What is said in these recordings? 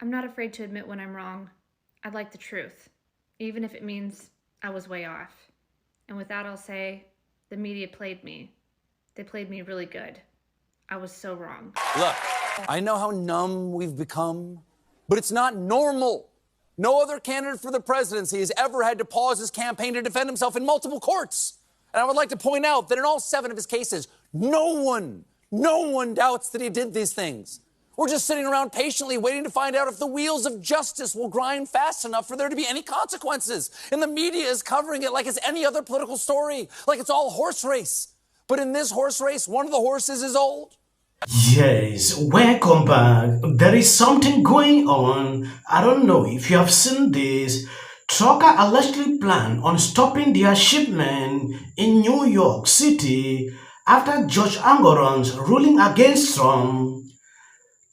I'm not afraid to admit when I'm wrong. I'd like the truth, even if it means I was way off. And with that, I'll say, the media played me. They played me really good. I was so wrong. Look, I know how numb we've become, but it's not normal. No other candidate for the presidency has ever had to pause his campaign to defend himself in multiple courts. And I would like to point out that in all 7 of his cases, no one doubts that he did these things. We're just sitting around patiently waiting to find out if the wheels of justice will grind fast enough for there to be any consequences. And the media is covering it like it's any other political story, like it's all horse race. But in this horse race, one of the horses is old. Yes, welcome back. There is something going on. I don't know if you have seen this. Trucker allegedly plan on stopping their shipment in New York City after Judge Angoron's ruling against Trump.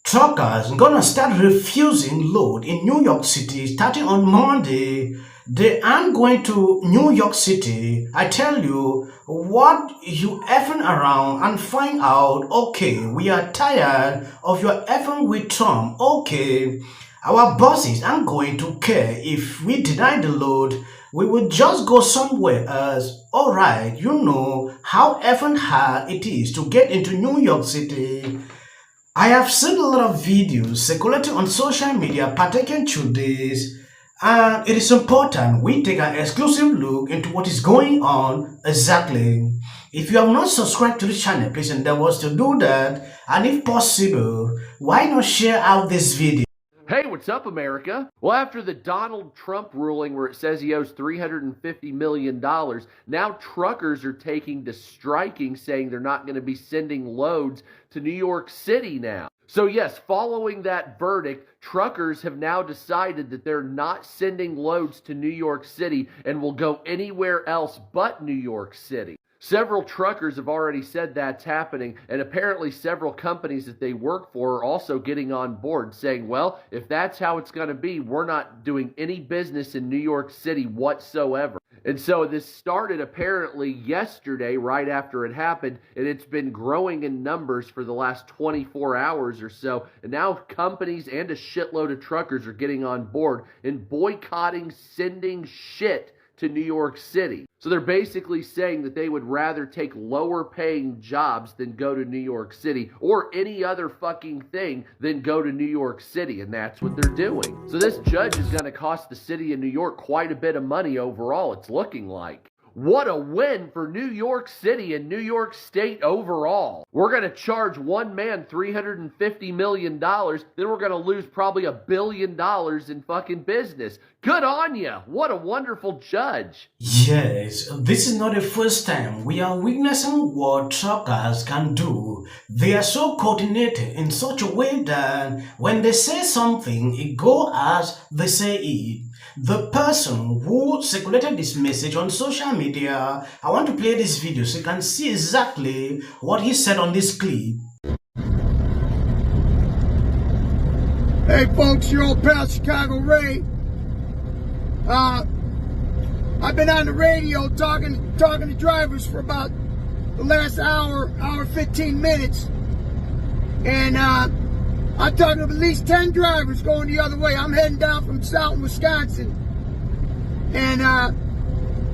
Truckers gonna start refusing load in New York City starting on Monday. They aren't going to New York City. I tell you, what you effing around and find out, okay, we are tired of your effing with Trump, okay. Our bosses aren't going to care if we deny the load. We will just go somewhere else. Alright, you know how effing hard it is to get into New York City. I have seen a lot of videos circulating on social media pertaining to this, and it is important we take an exclusive look into what is going on exactly. If you have not subscribed to the channel, please endeavor to do that, and if possible, why not share out this video? Hey, what's up, America? Well, after the Donald Trump ruling where it says he owes $350 million, now truckers are taking to striking, saying they're not going to be sending loads to New York City now. So yes, following that verdict, truckers have now decided that they're not sending loads to New York City and will go anywhere else but New York City. Several truckers have already said that's happening, and apparently several companies that they work for are also getting on board, saying, well, if that's how it's going to be, we're not doing any business in New York City whatsoever. And so this started apparently yesterday, right after it happened, and it's been growing in numbers for the last 24 hours or so. And now companies and a shitload of truckers are getting on board and boycotting sending shit to New York City. So they're basically saying that they would rather take lower paying jobs than go to New York City, or any other fucking thing than go to New York City, and that's what they're doing. So this judge is going to cost the city of New York quite a bit of money overall, it's looking like. What a win for New York City and New York State overall. We're going to charge one man $350 million, then we're going to lose probably $1 billion in fucking business. Good on ya. What a wonderful judge. Yes, this is not the first time we are witnessing what truckers can do. They are so coordinated in such a way that when they say something, it goes as they say it. The person who circulated this message on social media, I want to play this video so you can see exactly what he said on this clip. Hey folks, your old pal Chicago Ray. I've been on the radio talking to drivers for about the last hour 15 minutes. And I'm talking to at least 10 drivers going the other way. I'm heading down from Southern Wisconsin. And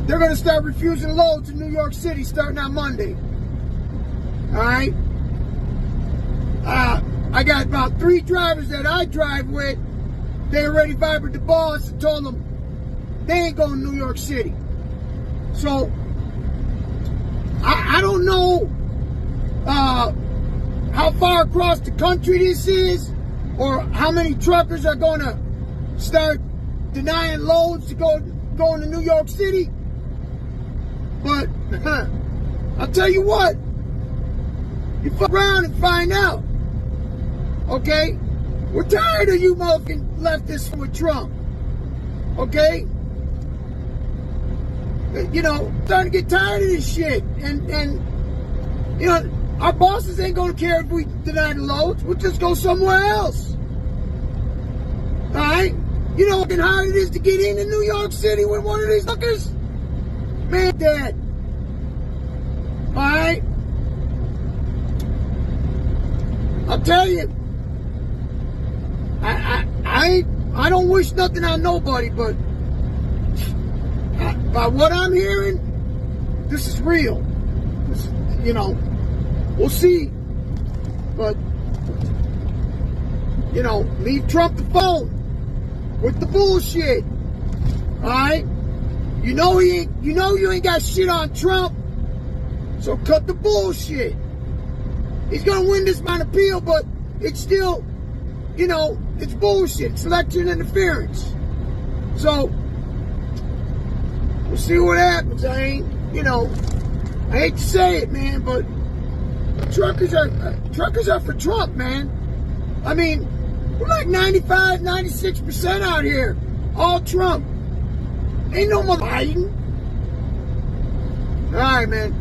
they're going to start refusing loads in New York City starting on Monday. Alright? I got about 3 drivers that I drive with. They already vibrated the boss and told them they ain't going to New York City. So, I don't know how far across the country this is, or how many truckers are going to start denying loads to going to New York City. But I'll tell you what, you fuck around and find out. Okay? We're tired of you motherfucking leftists with Trump. Okay? You know, starting to get tired of this shit. And you know, our bosses ain't gonna care if we deny the loads. We'll just go somewhere else. Alright? You know how hard it is to get into New York City with one of these suckers? Man, Dad. Alright? I'll tell you. I I don't wish nothing on nobody, but by what I'm hearing, this is real. This, you know, we'll see. But, you know, leave Trump alone with the bullshit. All right? You know you ain't got shit on Trump, so cut the bullshit. He's gonna win this on appeal, but it's still, you know, it's bullshit. It's election interference. So we'll see what happens. I hate to say it, man, but truckers are for Trump, man. I mean, we're like 95, 96% out here, all Trump. Ain't no more Biden. All right, man.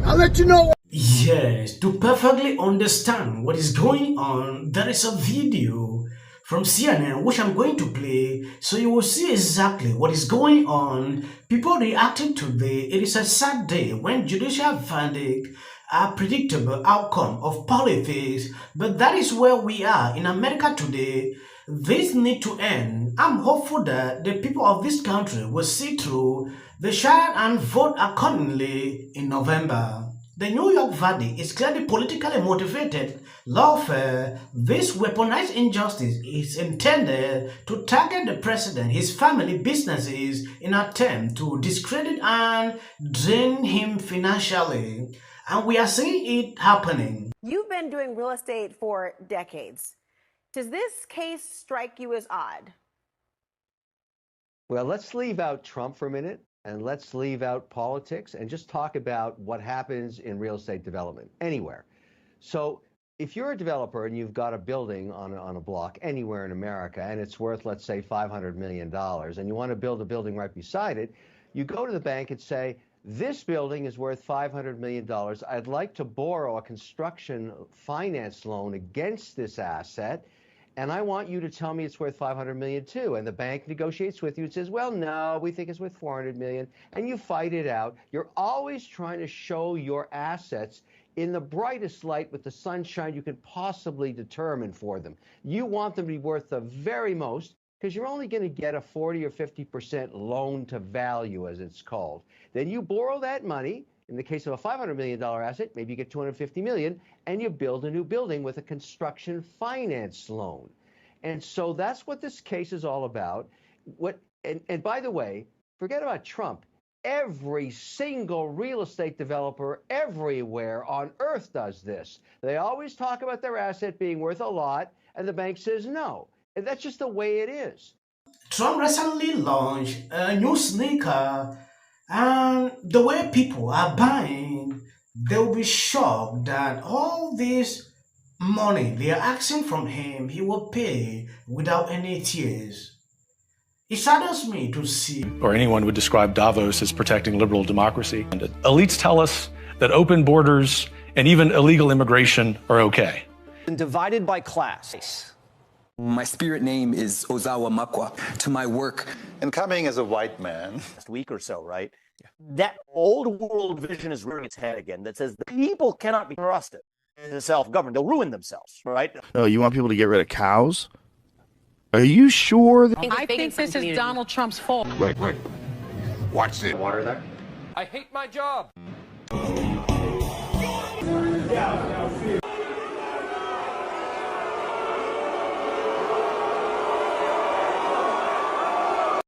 I'll let you know. Yes, to perfectly understand what is going on, there is a video from CNN which I'm going to play so you will see exactly what is going on. People reacting today. It is a sad day when judicial verdict are predictable outcome of politics, but that is where we are in America today. This need to end. I'm hopeful that the people of this country will see through the shire and vote accordingly in November. The New York verdict is clearly politically motivated lawfare. This weaponized injustice is intended to target the president, his family, businesses in an attempt to discredit and drain him financially. And we are seeing it happening. You've been doing real estate for decades. Does this case strike you as odd? Well, let's leave out Trump for a minute, and let's leave out politics and just talk about what happens in real estate development anywhere. So if you're a developer and you've got a building on a block anywhere in America and it's worth, let's say, $500 million, and you want to build a building right beside it, you go to the bank and say, this building is worth $500 million. I'd like to borrow a construction finance loan against this asset, and I want you to tell me it's worth $500 million too. And the bank negotiates with you and says, well, no, we think it's worth $400 million. And you fight it out. You're always trying to show your assets in the brightest light with the sunshine you could possibly determine for them. You want them to be worth the very most because you're only going to get a 40 or 50% loan to value, as it's called. Then you borrow that money. In the case of a $500 million asset, maybe you get $250 million, and you build a new building with a construction finance loan. And so that's what this case is all about. And by the way, forget about Trump. Every single real estate developer everywhere on earth does this. They always talk about their asset being worth a lot, and the bank says no. And that's just the way it is. Trump recently launched a new sneaker, and the way people are buying, they'll be shocked that all this money they are asking from him, he will pay without any tears. It saddens me to see. Or anyone would describe Davos as protecting liberal democracy. And elites tell us that open borders and even illegal immigration are okay. And divided by class. My spirit name is Ozawa Makwa. To my work. And coming as a white man. Last week or so, right? That old world vision is rearing its head again that says the people cannot be trusted to self-govern. They'll ruin themselves, right? Oh, you want people to get rid of cows? Are you sure? I think this is Donald Trump's fault. Wait. Watch this. Water there? I hate my job.